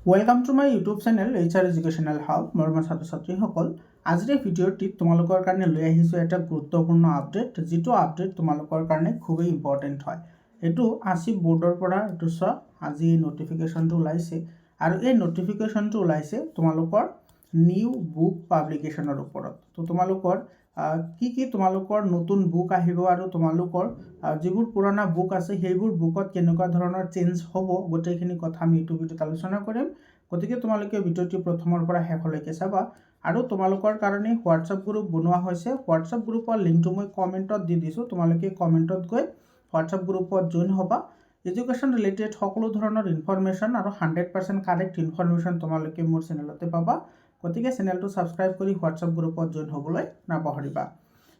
Welcome to my YouTube channel HR educational hub. মৰমৰ ছাত্ৰ ছাত্ৰীসকল, আজিৰ এই ভিডিঅ'টিত তোমালোকৰ কাৰণে লৈ আহিছোঁ এটা গুৰুত্বপূৰ্ণ আপডেট, যিটো আপডেট তোমালোকৰ কাৰণে খুবেই ইম্পৰ্টেণ্ট হয়। এইটো আছিফ বোৰ্ডৰ পৰা এইটো চোৱা, আজি নটিফিকেশ্যনটো ওলাইছে আৰু এই নটিফিকেশ্যনটো ওলাইছে তোমালোকৰ নিউ বুক পাব্লিকেশ্যনৰ ওপৰত। তো তোমালোকৰ কি তোমালোকৰ নতুন বুক আহিব আৰু তোমালোকৰ যিবোৰ পুৰণা বুক আছে সেইবোৰ বুকত কেনেকুৱা ধৰণৰ চেঞ্জ হ'ব, গোটেইখিনি কথা আমি এইটো ভিডিঅ'ত আলোচনা কৰিম। গতিকে তোমালোকে ভিডিঅ'টি প্ৰথমৰ পৰা শেষলৈকে চাবা। আৰু তোমালোকৰ কাৰণে হোৱাটছআপ গ্ৰুপ বনোৱা হৈছে। হোৱাটছআপ গ্ৰুপৰ লিংকটো মই কমেণ্টত দি দিছোঁ, তোমালোকে কমেণ্টত গৈ হোৱাটছআপ গ্ৰুপত জইন হ'বা। এডুকেশ্যন ৰিলেটেড সকলো ধৰণৰ ইনফৰমেশ্যন আৰু 100% কাৰেক্ট ইনফৰমেশ্যন তোমালোকে মোৰ চেনেলতে পাবা। গতিকে চেনেলটো ছাবস্ক্ৰাইব কৰি হোৱাটছআপ গ্ৰুপত জইন হ'বলৈ নাপাহৰিবা।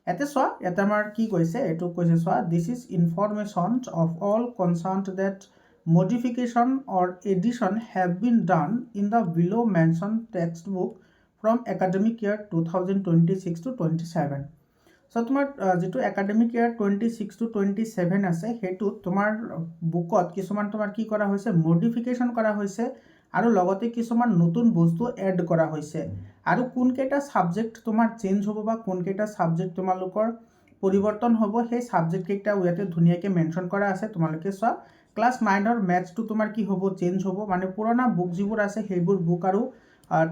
ইয়াতে চোৱা, ইয়াতে আমাৰ কি কৈছে, এইটো কৈছে চোৱা, this is information of all concerned date modification or addition have been done in the below mentioned textbook from academic year 2026 to 27. So তোমাৰ যেটো academic year 26 to 27 আছে হেতু তোমাৰ বুকত কিছুমান তোমাৰ কি কৰা হৈছে, মডিফিকেশন কৰা হৈছে আৰু লগতে কিছুমান নতুন বস্তু এড কৰা হৈছে। আৰু কোন কেইটা সাবজেক্ট তোমাৰ চেঞ্জ হ'ব বা কোন কেইটা সাবজেক্ট তোমালোকৰ পৰিৱৰ্তন হ'ব, সেই সাবজেক্ট কেইটা ইয়াতে ধুনীয়াকৈ মেনশ্যন কৰা আছে। তোমালোকে চোৱা, ক্লাছ 9ৰ মেথছটো তোমাৰ কি হ'ব, চেঞ্জ হ'ব। মানে পুৰণা বুক যিবোৰ আছে সেইবোৰ বুক আৰু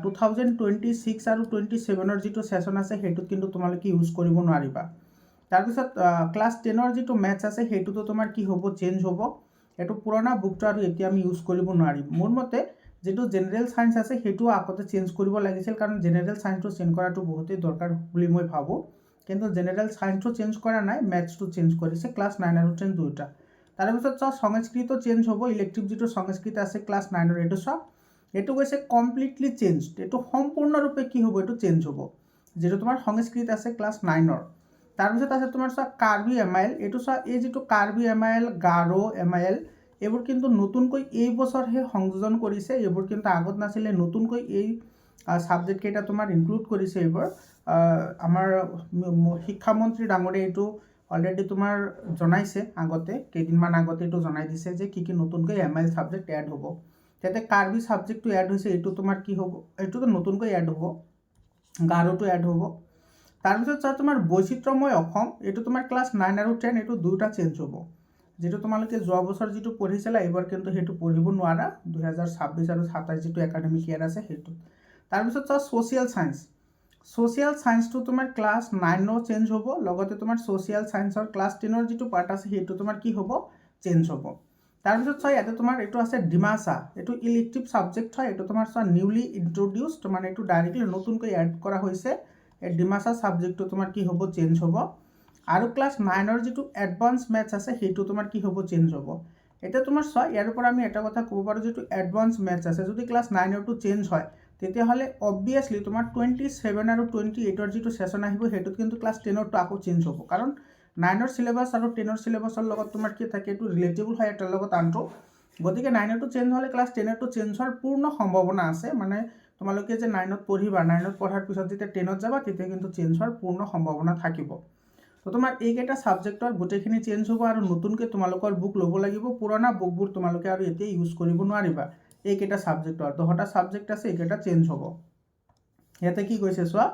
2026 আৰু 27ৰ যিটো সেশন আছে সেইটোত কিন্তু তোমালোকে ইউজ কৰিব নোৱাৰিবা। তাৰপিছত ক্লাছ 10ৰ যিটো মেথছ আছে সেইটোতো তোমাৰ কি হ'ব, চেঞ্জ হ'ব। এইটো পুৰণা বুকটো আৰু এতিয়া আমি ইউজ কৰিব নোৱাৰিম। মোৰ মতে যেটো জেনাৰেল সায়েন্স আছে সেইটো আগতে চেঞ্জ কৰিব লাগিছিল, কাৰণ জেনাৰেল সায়েন্সটো চেঞ্জ কৰাটো বহুতেই দৰকাৰ বুলি মই ভাবোঁ। কিন্তু জেনাৰেল সায়েন্সটো চেঞ্জ কৰা নাই, মেথছটো চেঞ্জ কৰিছে ক্লাছ 9 আৰু 10 দুয়োটা। তাৰপিছত চোৱা, সংস্কৃত চেঞ্জ হ'ব। ইলেক্টিভ যিটো সংস্কৃত আছে ক্লাছ 9ৰ, এইটো চোৱা, এইটো কৈছে কমপ্লিটলি চেঞ্জ। এইটো সম্পূৰ্ণৰূপে কি হ'ব, এইটো চেঞ্জ হ'ব, যেটো তোমাৰ সংস্কৃত আছে ক্লাছ 9ৰ। তাৰপিছত আছে তোমাৰ চোৱা কাৰ্বি MIL, এইটো চোৱা, এই যিটো কাৰ্বি MIL, গাৰো MIL, এইবোৰ কিন্তু নতুনকৈ এই বছৰহে সংযোজন কৰিছে। এইবোৰ কিন্তু আগত নাছিলে, নতুনকৈ এই সাবজেক্ট কেইটা তোমাৰ ইনক্লুড কৰিছে। এইবোৰ আমাৰ শিক্ষামন্ত্ৰী ডাঙৰীয়াই এইটো অলৰেডি তোমাৰ জনাইছে, আগতে কেইদিনমান আগতে এইটো জনাই দিছে যে কি নতুনকৈ MIL সাবজেক্ট এড হ'ব। তাতে কাৰ্বি সাবজেক্টটো এড হৈছে, এইটো তোমাৰ কি হ'ব, এইটোতো নতুনকৈ এড হ'ব, গাৰোটো এড হ'ব। তাৰপিছত চোৱা, তোমাৰ বৈচিত্ৰ্যময় অসম, এইটো তোমাৰ ক্লাছ 9 আৰু 10 এইটো দুটা চেঞ্জ হ'ব। যেটো তোমালোকে যোৱা বছৰ যিটো পঢ়িছিলা এইবাৰ কিন্তু সেইটো পঢ়িব নোৱাৰা, 2026 আৰু 27 যিটো একাডেমিক ইয়াৰ আছে সেইটো। তাৰপিছত চোৱা, ছ'চিয়েল সায়েন্স, ছ'চিয়েল সায়েন্সটো তোমাৰ ক্লাছ 9ও চেঞ্জ হ'ব, লগতে তোমাৰ ছ'চিয়েল সায়েন্সৰ ক্লাছ 10ৰ যিটো পাৰ্ট আছে সেইটো তোমাৰ কি হ'ব, চেঞ্জ হ'ব। তাৰপিছত চোৱা, ইয়াতে তোমাৰ এইটো আছে ডিমাচা, এইটো ইলেক্টিভ সাবজেক্ট হয়। এইটো তোমাৰ চোৱা নিউলি ইন্ট্ৰডিউসড, মানে এইটো ডাইৰেক্টলি নতুনকৈ এড কৰা হৈছে। এই ডিমাচা সাবজেক্টটো তোমাৰ কি হ'ব, চেঞ্জ হ'ব। আৰু ক্লাছ 9ৰ যিটো এডভান্স মেথছ আছে সেইটো তোমাৰ কি হ'ব, চেঞ্জ হ'ব। এতিয়া তোমাৰ চোৱা, ইয়াৰ পৰা আমি এটা কথা ক'ব পাৰোঁ, যিটো এডভান্স মেথছ আছে যদি ক্লাছ 9ৰটো চেঞ্জ হয়, তেতিয়াহ'লে অবভিয়াছলি তোমাৰ 27 আৰু 28ৰ যিটো সেশন আহিব সেইটোত কিন্তু ক্লাছ 10ৰটো আকৌ চেঞ্জ হ'ব। কাৰণ 9ৰ সিলেবাছ আৰু 10ৰ সিলেবাছৰ লগত তোমাৰ কি থাকে, এইটো ৰিলেটেবল হয় এটাৰ লগত আনটো। গতিকে 9ৰটো চেঞ্জ হ'লে ক্লাছ 10ৰটো চেঞ্জ হোৱাৰ পূৰ্ণ সম্ভাৱনা আছে। মানে তোমালোকে যে 9ত পঢ়িবা, 9ত পঢ়াৰ পিছত যেতিয়া 10ত যাবা তেতিয়া কিন্তু চেঞ্জ হোৱাৰ পূৰ্ণ সম্ভাৱনা থাকিব। তো তোমাৰ এইকেইটা সাবজেক্টৰ গোটেইখিনি চেঞ্জ হ'ব আৰু নতুনকৈ তোমালোকৰ বুক ল'ব লাগিব। পুৰণা বুকবোৰ তোমালোকে আৰু এতিয়া ইউজ কৰিব নোৱাৰিবা। এইকেইটা সাবজেক্টৰ 10টা সাবজেক্ট আছে, এইকেইটা চেঞ্জ হ'ব। ইয়াতে কি কৈছে চোৱা,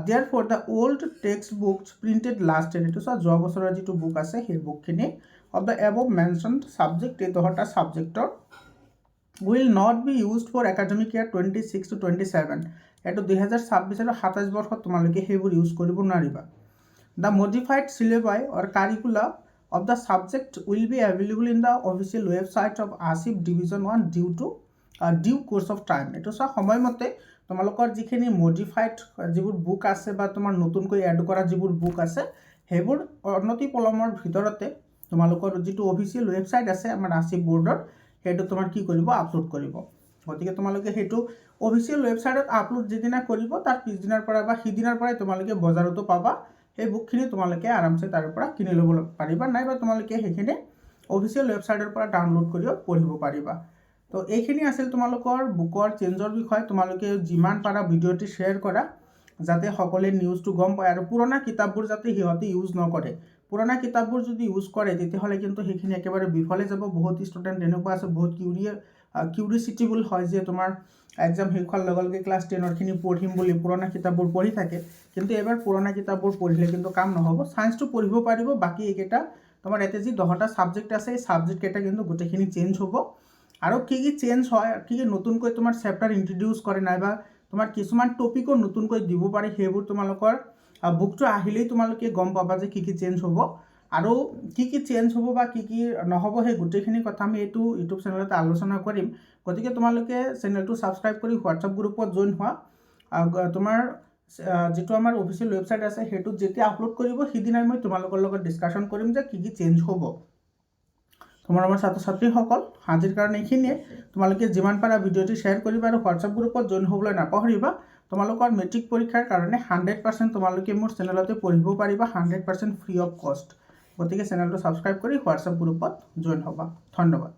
therefore the old textbooks printed last year, এইটো চোৱা যোৱা বছৰৰ যিটো বুক আছে সেই বুকখিনি of the above mentioned subject, এই 10টা সাবজেক্টৰ will not be used for academic year 26 to 27। এইটো 2026 আৰু 27 বৰ্ষত তোমালোকে সেইবোৰ ইউজ কৰিব নোৱাৰিবা। The modified syllabi or curricula of the subject will be available in the official website of Asif Division 1 due course of time। এইটো চোৱা, সময়মতে তোমালোকৰ যিখিনি মডিফাইড যিবোৰ বুক আছে বা তোমাৰ নতুনকৈ এড কৰা যিবোৰ বুক আছে সেইবোৰ অনতি পলমৰ ভিতৰতে তোমালোকৰ যিটো অফিচিয়েল ৱেবছাইট আছে আমাৰ আসিফ বোৰ্ডৰ, সেইটো তোমাৰ কি কৰিব, আপলোড কৰিব। গতিকে তোমালোকে সেইটো অফিচিয়েল ৱেবছাইটত আপলোড যিদিনা কৰিব তাৰ পিছদিনাৰ পৰা বা সিদিনাৰ পৰাই তোমালোকে বজাৰতো পাবা। সেই বুকখিনি তোমালোকে আৰামছে তাৰ পৰা কিনি ল'ব পাৰিবা, নাইবা তোমালোকে সেইখিনি অফিচিয়েল ৱেবছাইটৰ পৰা ডাউনলোড কৰিও পঢ়িব পাৰিবা। তো এইখিনি আছিল তোমালোকৰ বুকৰ চেঞ্জৰ বিষয়ে। তোমালোকে যিমান পাৰা ভিডিঅ'টি শ্বেয়াৰ কৰা, যাতে সকলোৱে নিউজটো গম পায় আৰু পুৰণা কিতাপবোৰ যাতে সিহঁতে ইউজ নকৰে। পুৰণা কিতাপবোৰ যদি ইউজ কৰে তেতিয়াহ'লে কিন্তু সেইখিনি একেবাৰে বিফলে যাব। বহুত ষ্টুডেণ্ট এনেকুৱা আছে, বহুত কিউৰিচিটিবল হয় যে তোমাৰ এক্সাম শেষ হোৱাৰ লগে লগে ক্লাছ 10ৰখিনি পঢ়িম বুলি পুৰণা কিতাপবোৰ পঢ়ি থাকে, কিন্তু এবাৰ পুৰণা কিতাপবোৰ পঢ়িলে কিন্তু কাম নহ'ব। ছায়েন্সটো পঢ়িব পাৰিব, বাকী এইকেইটা তোমাৰ ইয়াতে যি 10টা ছাবজেক্ট আছে এই ছাবজেক্টকেইটা কিন্তু গোটেইখিনি চেঞ্জ হ'ব। আৰু কি চেঞ্জ হয়, কি নতুনকৈ তোমাৰ চেপ্টাৰ ইণ্ট্ৰডিউচ কৰে নাইবা তোমাৰ কিছুমান টপিকো নতুনকৈ দিব পাৰে, সেইবোৰ তোমালোকৰ বুকটো আহিলেই তোমালোকে গম পাবা যে কি চেঞ্জ হ'ব। আৰু কি চেঞ্জ হ'ব বা কি নহ'ব সেই গোটেইখিনি কথা আমি এইটো ইউটিউব চেনেলতে আলোচনা কৰিম। গতিকে তোমালোকে চেনেলটো ছাবস্ক্ৰাইব কৰি হোৱাটছআপ গ্ৰুপত জইন হোৱা। তোমাৰ যিটো আমাৰ অফিচিয়েল ৱেবছাইট আছে সেইটোত যেতিয়া আপলোড কৰিব সিদিনাই মই তোমালোকৰ লগত ডিছকাশ্যন কৰিম যে কি চেঞ্জ হ'ব। তোমাৰ আমাৰ ছাত্ৰ ছাত্ৰীসকল আজিৰ কাৰণে এইখিনিয়ে। তোমালোকে যিমান পাৰা ভিডিঅ'টি শ্বেয়াৰ কৰিবা আৰু হোৱাটছআপ গ্ৰুপত জইন হ'বলৈ নাপাহৰিবা। তোমালোকৰ মেট্ৰিক পৰীক্ষাৰ কাৰণে 100% তোমালোকে মোৰ চেনেলতে পঢ়িব পাৰিবা, 100% ফ্ৰী অফ কষ্ট। গতিকে চেনেলটো ছাবস্ক্ৰাইব কৰি হোৱাটছআপ গ্ৰুপত জইন হ'বা। ধন্যবাদ।